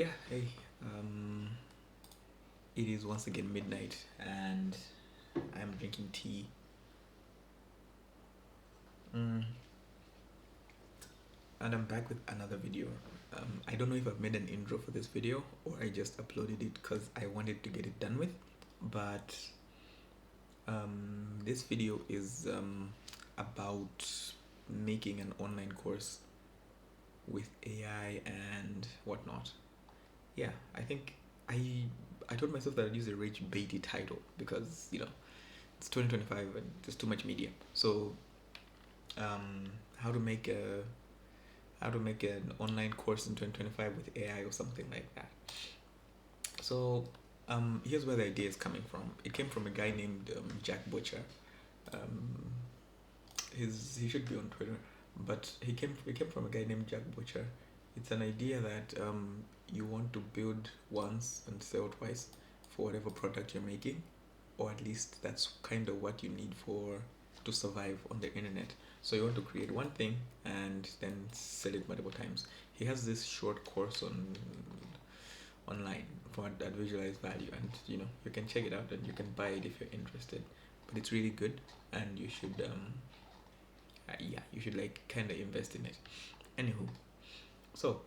Yeah, hey, it is once again midnight and I'm drinking tea. Mm, and I'm back with another video. I don't know if I've made an intro for this video or I just uploaded it because I wanted to get it done with. But this video is about making an online course with AI and whatnot. Yeah, I think I I told myself that I'd use a rich baity title because it's 2025 and there's too much media. So um, how to make a how to make an online course in 2025 with AI or something like that. So here's where the idea is coming from. It came from a guy named Jack Butcher. Um, he should be on Twitter, but he came from a guy named Jack Butcher. It's an idea that you want to build once and sell twice for whatever product you're making, or at least that's kind of what you need for to survive on the internet. So you want to create one thing and then sell it multiple times. He has this short course online for that visualize value, and you can check it out and you can buy it if you're interested. But it's really good, and you should like kind of invest in it. Anywho, so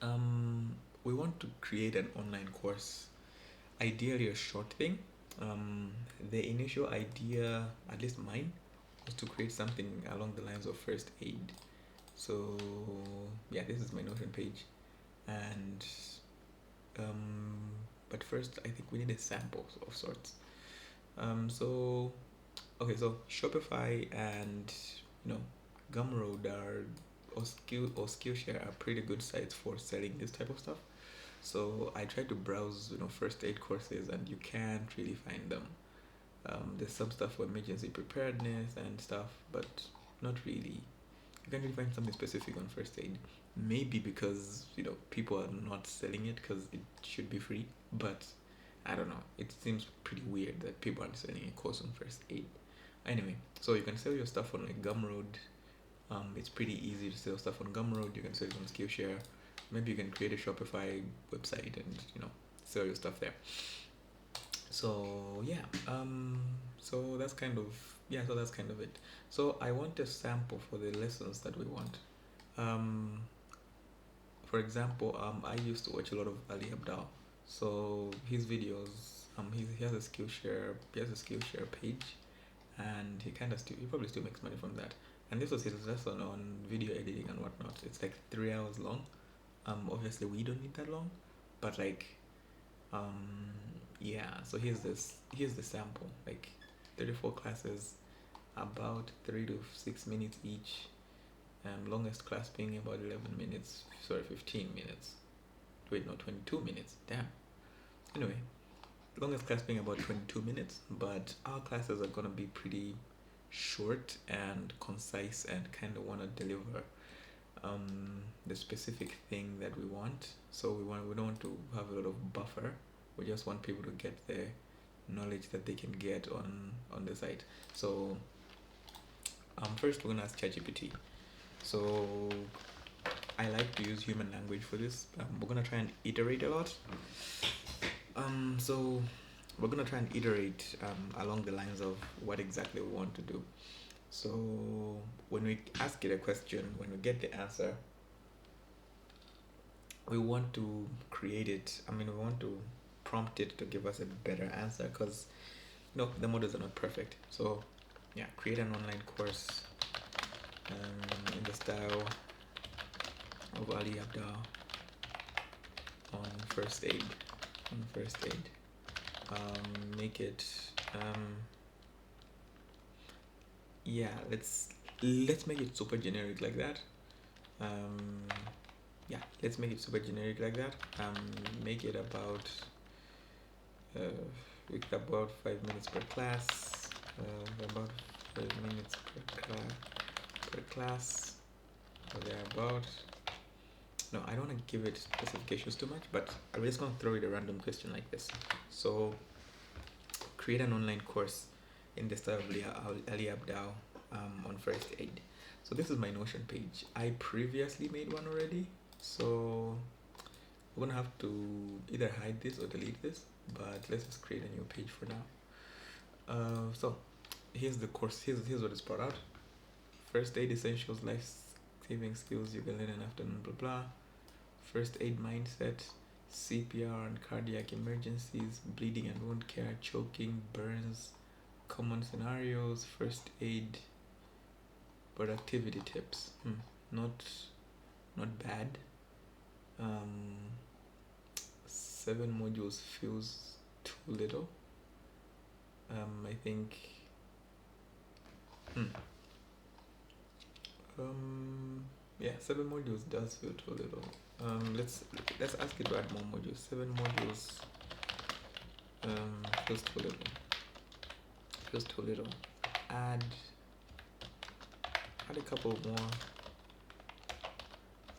um, we want to create an online course, ideally a short thing. The initial idea, at least mine, was to create something along the lines of first aid. So yeah, this is my Notion page, and um, but first I think we need a sample of sorts. So okay, so Shopify and you know Gumroad or Skillshare are pretty good sites for selling this type of stuff. So I tried to browse first aid courses and you can't really find them. There's some stuff for emergency preparedness and stuff, but not really. You can't really find something specific on first aid. Maybe because people are not selling it because it should be free, but I don't know. It seems pretty weird that people aren't selling a course on first aid. Anyway, so you can sell your stuff on like Gumroad. It's pretty easy to sell stuff on Gumroad. You can sell it on Skillshare. Maybe you can create a Shopify website and sell your stuff there. So yeah, so that's kind of so that's kind of it. So I want a sample for the lessons that we want. Um, for example, I used to watch a lot of Ali Abdal. So his videos, he has a Skillshare page, and he probably still makes money from that. And this was his lesson on video editing and whatnot. It's like 3 hours long. Obviously we don't need that long, but like um, yeah. So here's the sample. Like 34 classes, about 3 to 6 minutes each. Longest class being about 11 minutes. Sorry, 15 minutes. Wait, no, 22 minutes. Damn. Anyway, longest class being about 22 minutes, but our classes are gonna be pretty short and concise and kind of want to deliver the specific thing that we want. So we don't want to have a lot of buffer. We just want people to get the knowledge that they can get on the site. So first we're gonna ask ChatGPT. So I like to use human language for this. We're gonna try and iterate a lot. So we're gonna try and iterate along the lines of what exactly we want to do. So when we ask it a question, when we get the answer, we want to create it. I mean, we want to prompt it to give us a better answer because the models are not perfect. So yeah, create an online course in the style of Ali Abdal on first aid. Make it yeah. Let's make it super generic like that. Um, yeah, let's make it super generic like that. Make it about with about 5 minutes per class. About 5 minutes per class. Or thereabout. No, I don't want to give it specifications too much, but I'm just going to throw it a random question like this. So, create an online course in the style of Ali Abdal on first aid. So this is my Notion page. I previously made one already. So We're gonna have to either hide this or delete this, but let's just create a new page for now. So here's the course. Here's what is brought out. First aid essentials, life saving skills you can learn in an afternoon. Blah blah. First aid mindset, CPR and cardiac emergencies, bleeding and wound care, choking, burns, common scenarios, first aid, productivity tips. Not not bad. 7 modules feels too little. I think. Yeah, 7 modules does feel too little. Let's ask it to add more modules. 7 modules feels too little. Feels too little. Add a couple more.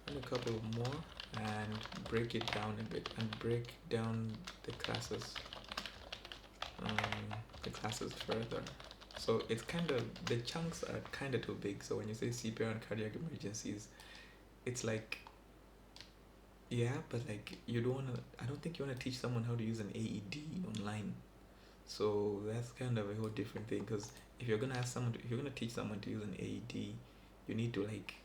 Add a couple more and break it down a bit and break down the classes. The classes further. So it's kind of, the chunks are kind of too big. So when you say CPR and cardiac emergencies, it's like, yeah, but like you don't wanna. I don't think you wanna teach someone how to use an AED online. So that's kind of a whole different thing. Because if you're gonna if you're gonna teach someone to use an AED, you need to like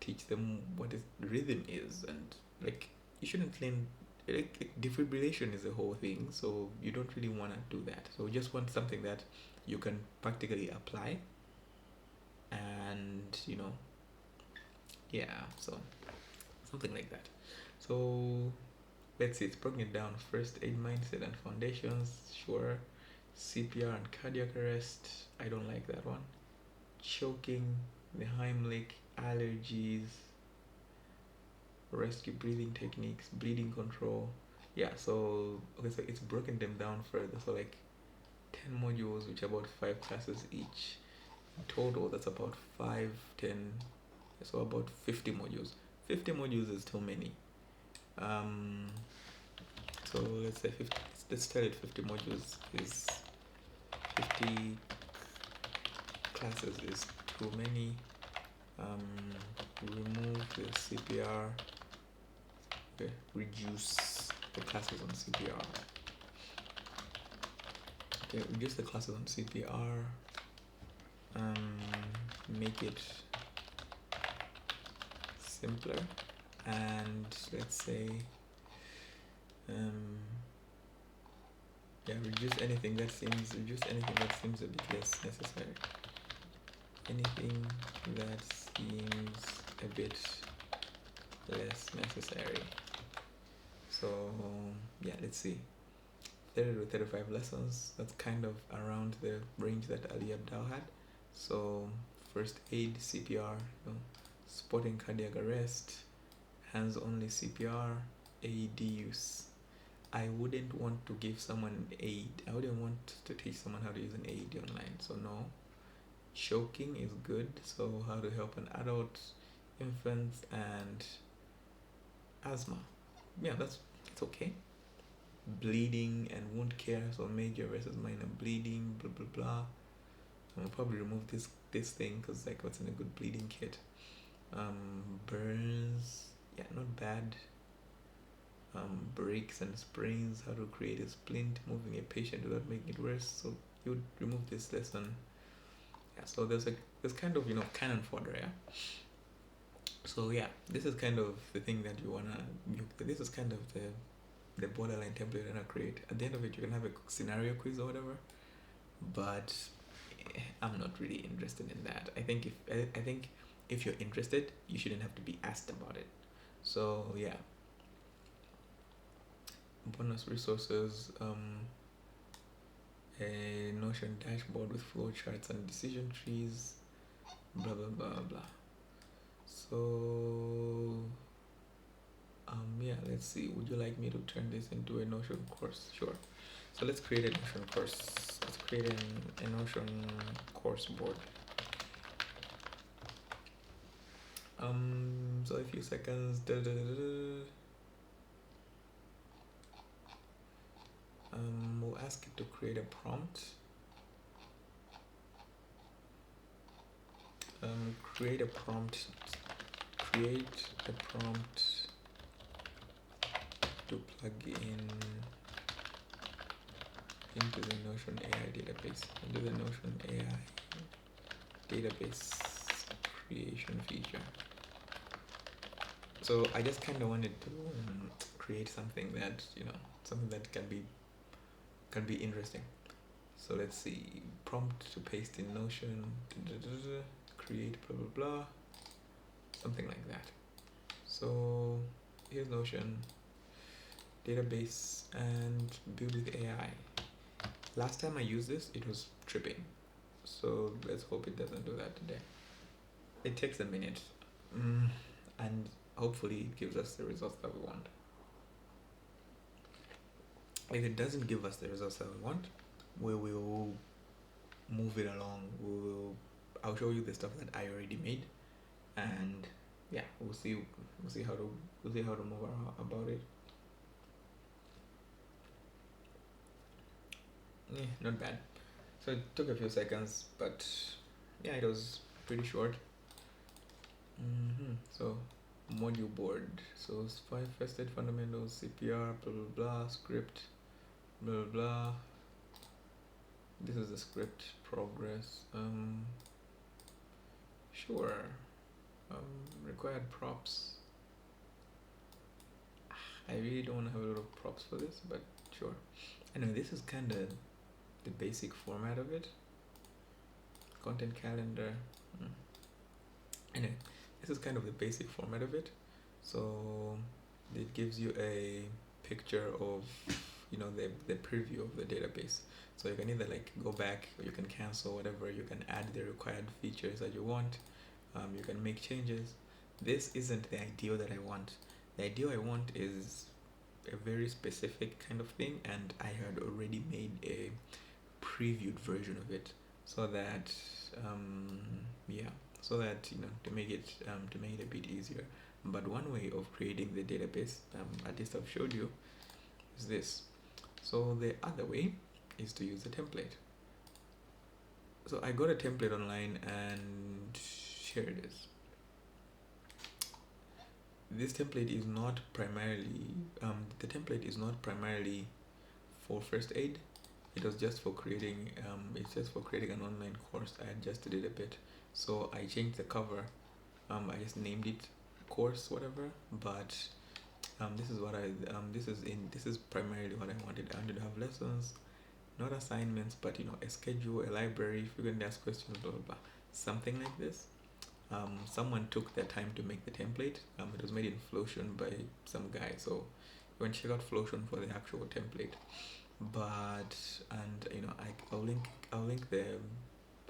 teach them what rhythm is, and like you shouldn't learn. Like defibrillation is a whole thing, so you don't really want to do that. So you just want something that you can practically apply, and yeah, so something like that. So let's see, it's broken it down. First aid mindset and foundations, sure. CPR and cardiac arrest, I don't like that one. Choking, the Heimlich, allergies, rescue breathing techniques, bleeding control. Yeah, so okay, so it's broken them down further. So like 10 modules, which are about 5 classes each. In total, that's about 5, 10, so about 50 modules. 50 modules is too many. So let's say 50, let's tell it 50 modules is 50 classes is too many. Remove the CPR. Okay, reduce the classes on CPR. Okay, reduce the classes on CPR. Make it simpler, and let's say reduce anything that seems a bit less necessary. Anything that seems a bit less necessary. So yeah, let's see. 30 to 35 lessons. That's kind of around the range that Ali Abdal had. So first aid, CPR, spotting cardiac arrest, hands only CPR, AED use. I wouldn't want to give someone an aid. I wouldn't want to teach someone how to use an AED online. So no. Choking is good. So how to help an adult, infants, and asthma. Yeah, that's okay. Bleeding and wound care. So major versus minor bleeding. Blah blah blah. I'll probably remove this thing because like what's in a good bleeding kit. Burns. Yeah, not bad. Breaks and sprains, how to create a splint, moving a patient without making it worse. So you would remove this lesson. Yeah, so there's kind of cannon fodder, yeah. So yeah, this is kind of the thing that you wanna. This is kind of the borderline template you're gonna create. At the end of it, you can have a scenario quiz or whatever. But I'm not really interested in that. I think if you're interested, you shouldn't have to be asked about it. So yeah. Bonus resources, a Notion dashboard with flowcharts and decision trees, blah blah blah blah. So yeah, let's see. Would you like me to turn this into a Notion course? Sure. So let's create a Notion course. Let's create a Notion course board. So a few seconds. We'll ask it to create a prompt. Create a prompt to plug in into the Notion AI database, into the Notion AI database creation feature. So I just kind of wanted to create something that, something that can be interesting. So let's see, prompt to paste in Notion, create blah blah blah, something like that. So here's Notion database and build with AI. Last time I used this, it was tripping. So let's hope it doesn't do that today. It takes a minute, and hopefully it gives us the results that we want. If it doesn't give us the results that we want, we will move it along. I'll show you the stuff that I already made, and yeah, we'll see how to move about it. Yeah, not bad. So it took a few seconds, but yeah, it was pretty short. So module board. So it's first aid fundamentals, CPR, blah blah blah, script, blah blah blah. This is the script progress. Sure. Required props. I really don't want to have a lot of props for this, but sure. Anyway, this is kind of the basic format of it. Content calendar. Anyway, this is kind of the basic format of it. So it gives you a picture of, the preview of the database. So you can either like go back, or you can cancel whatever. You can add the required features that you want. You can make changes. This isn't the ideal that I want. The ideal I want is a very specific kind of thing, and I had already made a previewed version of it, so that to make it a bit easier. But one way of creating the database, at least I've showed you, is this. So the other way is to use a template. So I got a template online, and here it is. This template is not primarily the template is not primarily for first aid. It was just for creating an online course. I adjusted it a bit, so I changed the cover. I just named it course whatever, but this is primarily what I wanted. I wanted to have lessons, not assignments, but a schedule, a library, frequently asked questions, blah blah blah, something like this. Someone took their time to make the template. It was made in Flotion by some guy, so you can check out Flotion for the actual template.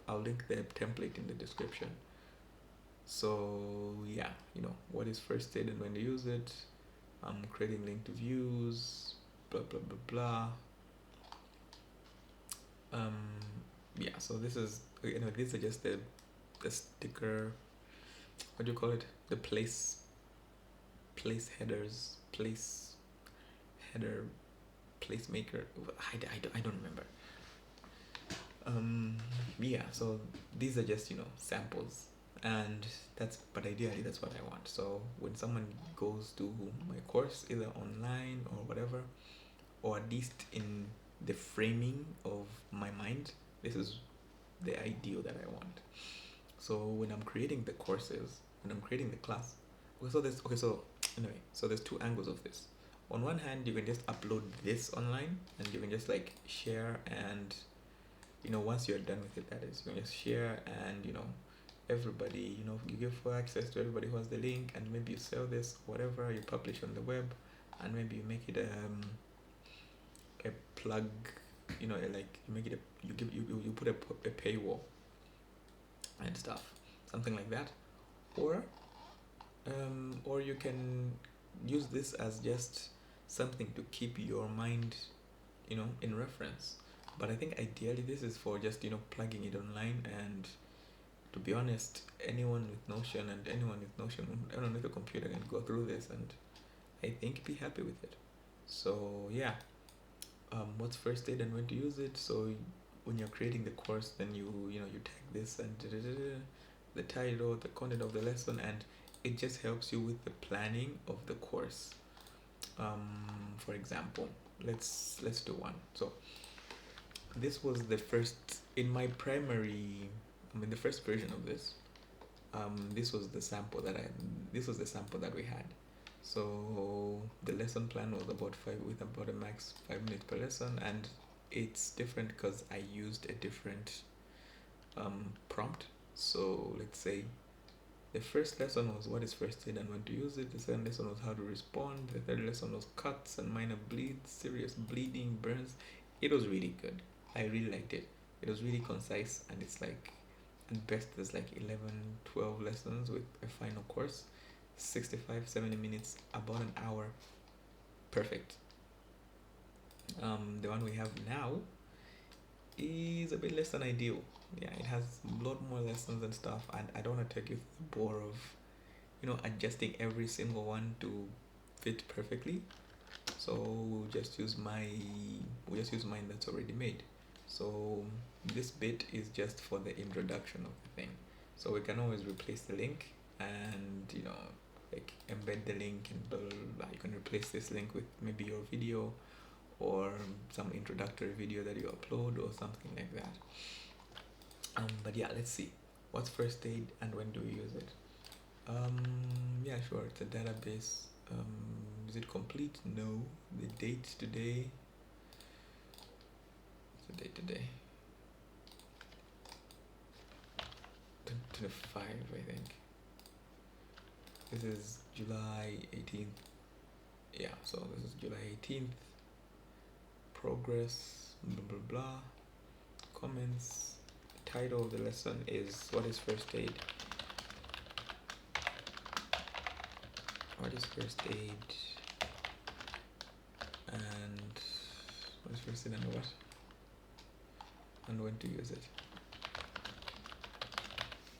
I'll link the template in the description. So yeah, what is first aid and when to use it. Creating linked views, blah blah blah blah. Yeah, so these are just the sticker, what do you call it, the place headers, header placemaker. I don't remember. Yeah, so these are just samples, and but ideally that's what I want. So when someone goes to my course, either online or whatever, or at least in the framing of my mind, this is the ideal that I want. So when I'm creating the courses, when I'm creating the class, so there's two angles of this. On one hand, you can just upload this online, and you can just like share, and once you're done with it, that is, you can just share, and everybody, you give full access to everybody who has the link, and maybe you sell this, whatever, you publish on the web, and maybe you make it a plug, like you make it you put a paywall and stuff, something like that. Or you can use this as just something to keep your mind in reference. But I think ideally this is for just plugging it online. And to be honest, anyone with Notion anyone with a computer can go through this, and I think be happy with it. So yeah, what's first aid and when to use it. So when you're creating the course, then you tag this and the title, the content of the lesson, and it just helps you with the planning of the course. For example, let's do one. So this was the first in my primary. I mean, the first version of this. This was the sample that I. This was the sample that we had. So the lesson plan was about five with about a max 5 minutes per lesson, and it's different because I used a different prompt. So let's say the first lesson was what is first aid and when to use it. The second lesson was how to respond. The third lesson was cuts and minor bleeds, serious bleeding, burns. It was really good. I really liked it. It was really concise, and it's like at best there's like 11, 12 lessons with a final course. 65, 70 minutes, about an hour. Perfect. The one we have now is a bit less than ideal. Yeah, it has a lot more lessons and stuff, and I don't want to take you through the bore of, adjusting every single one to fit perfectly. So we'll just use mine that's already made. So this bit is just for the introduction of the thing. So we can always replace the link and like embed the link and blah, blah, blah. You can replace this link with maybe your video or some introductory video that you upload or something like that. But yeah, let's see. What's first aid and when do we use it? Yeah, sure. It's a database. Is it complete? No. The date today. What's the date today? 25, I think. This is July 18th. Yeah, so this is July 18th. Progress, blah blah blah. Comments. The title of the lesson is what is first aid? What is first aid? And what is first aid and what? And when to use it?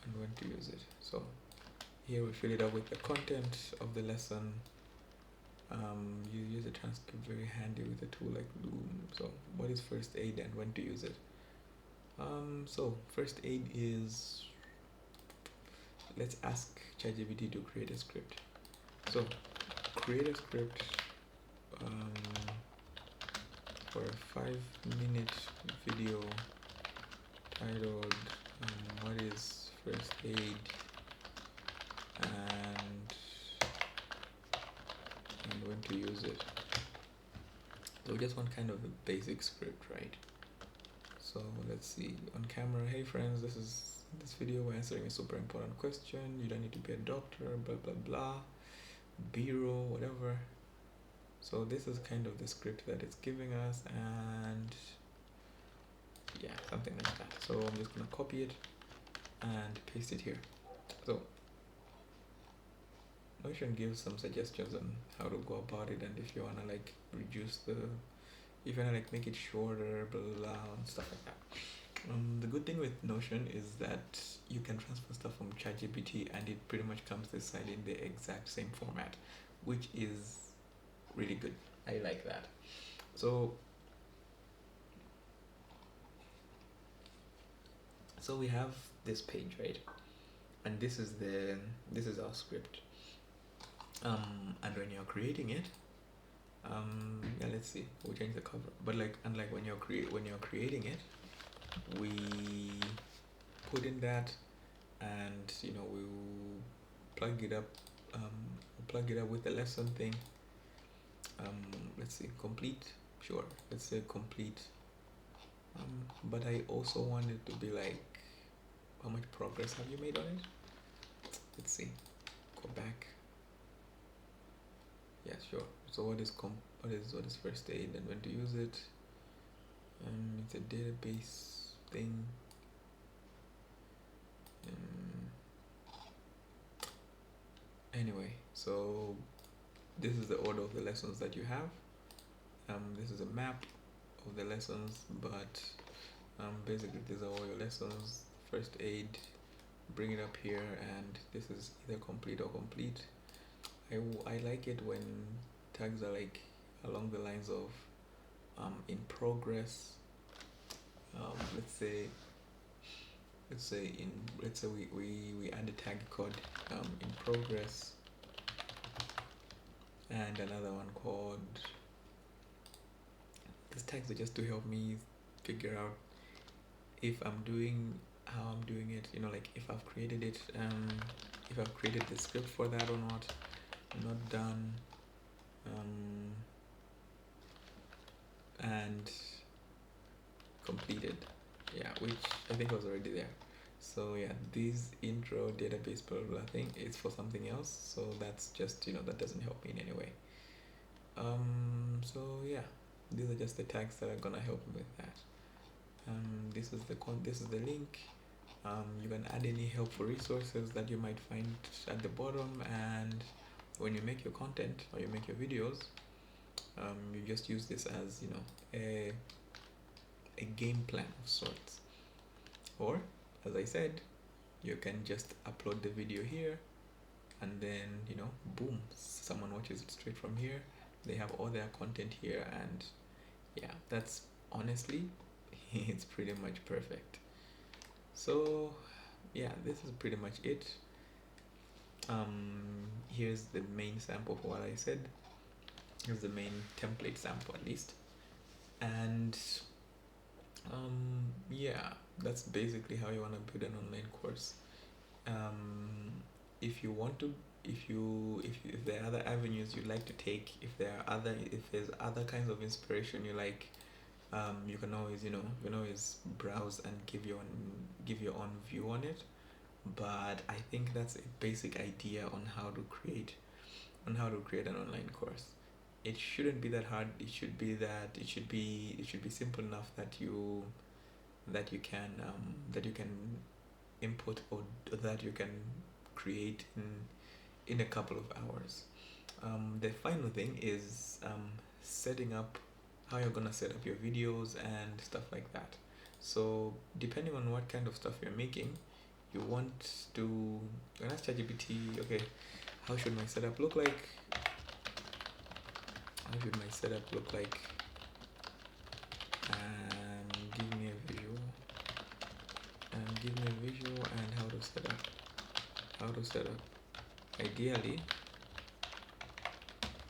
And when to use it. So here we fill it up with the content of the lesson. You use a transcript very handy with a tool like Loom. So what is first aid and when to use it? So first aid is, let's ask ChatGPT to create a script. So create a script for a 5-minute video titled what is first aid and when to use it. So we just want kind of a basic script, right? So let's see. On camera, hey friends, this video we're answering a super important question. You don't need to be a doctor, blah blah blah, bureau, whatever. So this is kind of the script that it's giving us, and yeah, something like that. So I'm just gonna copy it and paste it here. So Notion gives some suggestions on how to go about it, and if you wanna like reduce if you wanna like make it shorter, blah blah, blah and stuff like that. The good thing with Notion is that you can transfer stuff from ChatGPT and it pretty much comes this side in the exact same format, which is really good. I like that. So we have this page, right? And this is our script. And when you're creating it, yeah, let's see. We'll change the cover. But like, unlike when you're creating it, we put in that, and we'll plug it up. Plug it up with the lesson thing. Let's see, complete. Sure, let's say complete. But I also want it to be like, how much progress have you made on it? Let's see. Go back. Yeah, sure. So what is first aid and when to use it? It's a database thing. Anyway, so this is the order of the lessons that you have. This is a map of the lessons, but basically these are all your lessons. First aid, bring it up here, and this is either complete or complete. I like it when tags are like along the lines of in progress. Let's say we add a tag called in progress, and another one called, these tags are just to help me figure out if I'm doing, how I'm doing it, like if I've created it, if I've created the script for that or not. Not done. And completed, yeah, which I think was already there. So yeah, this intro database blah blah blah thing is for something else, so that's just, that doesn't help me in any way. So yeah, these are just the tags that are gonna help me with that. This is the link. You can add any helpful resources that you might find at the bottom, and when you make your content or you make your videos, you just use this as, a game plan of sorts. Or, as I said, you can just upload the video here, and then, boom, someone watches it straight from here. They have all their content here, and yeah, that's honestly, it's pretty much perfect. So yeah, this is pretty much it. Here's the main sample for what I said. Here's the main template sample, at least. And yeah, that's basically how you want to build an online course. If you want to, if there are other avenues you'd like to take, if there's other kinds of inspiration you like, you can always, browse and give your own view on it. But I think that's a basic idea on how to create an online course. It shouldn't be that hard. It should be simple enough that you can input, or that you can create in a couple of hours. The final thing is, setting up, how you're gonna set up your videos and stuff like that. So depending on what kind of stuff you're making, you want to, you can ask ChatGPT, okay, how should my setup look like? How should my setup look like? And give me a visual. And how to set up. Ideally,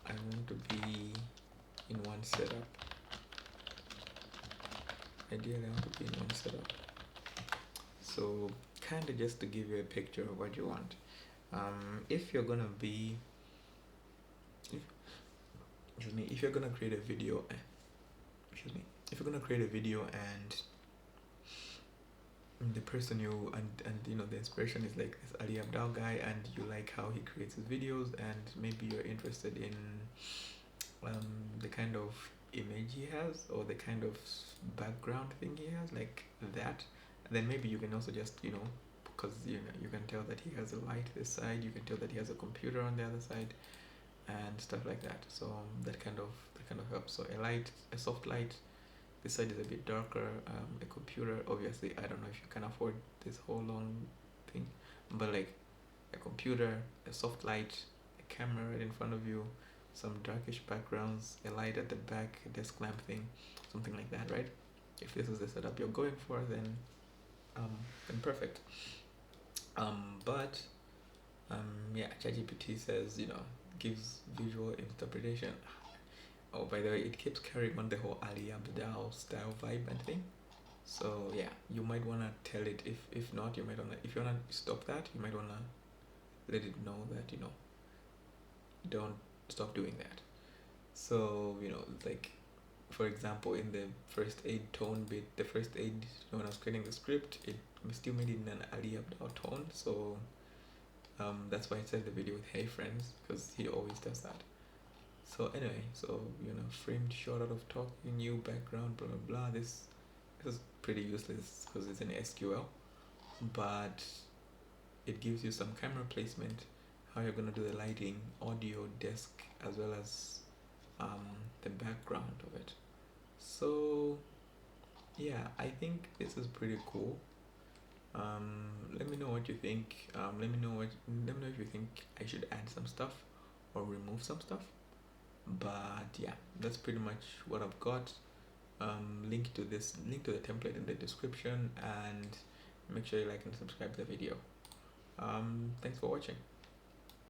I want to be in one setup. So kind of just to give you a picture of what you want. If you're gonna be, if you're gonna create a video, if you're gonna create a video, and the person the inspiration is like this Ali Abdaal guy, and you like how he creates his videos, and maybe you're interested in the kind of image he has, or the kind of background thing he has, like that. And then maybe you can also just, because you can tell that he has a light this side, you can tell that he has a computer on the other side, and stuff like that. So that kind of helps. So a soft light, this side is a bit darker. A computer, obviously, I don't know if you can afford this whole long thing, but like a computer, a soft light, a camera right in front of you, some darkish backgrounds, a light at the back, a desk lamp thing, something like that, right? If this is the setup you're going for, then perfect. But yeah, ChatGPT says, gives visual interpretation. Oh, by the way, it keeps carrying on the whole Ali Abdaal style vibe and thing. So yeah, you might wanna tell it, if not, if you wanna stop that, you might wanna let it know that, don't stop doing that. So, like, for example, in the first aid tone bit, when I was creating the script, it still made it in an Ali Abdaal tone. So that's why I said the video with "Hey friends," because he always does that. So anyway, framed shot out of talking, new background, blah blah blah. This is pretty useless because it's in SQL, but it gives you some camera placement, how you're gonna do the lighting, audio, desk, as well as the background of it. So yeah, I think this is pretty cool. Let me know what you think. Let me know if you think I should add some stuff or remove some stuff. But yeah, that's pretty much what I've got. Link to the template in the description, and make sure you like and subscribe to the video. Thanks for watching.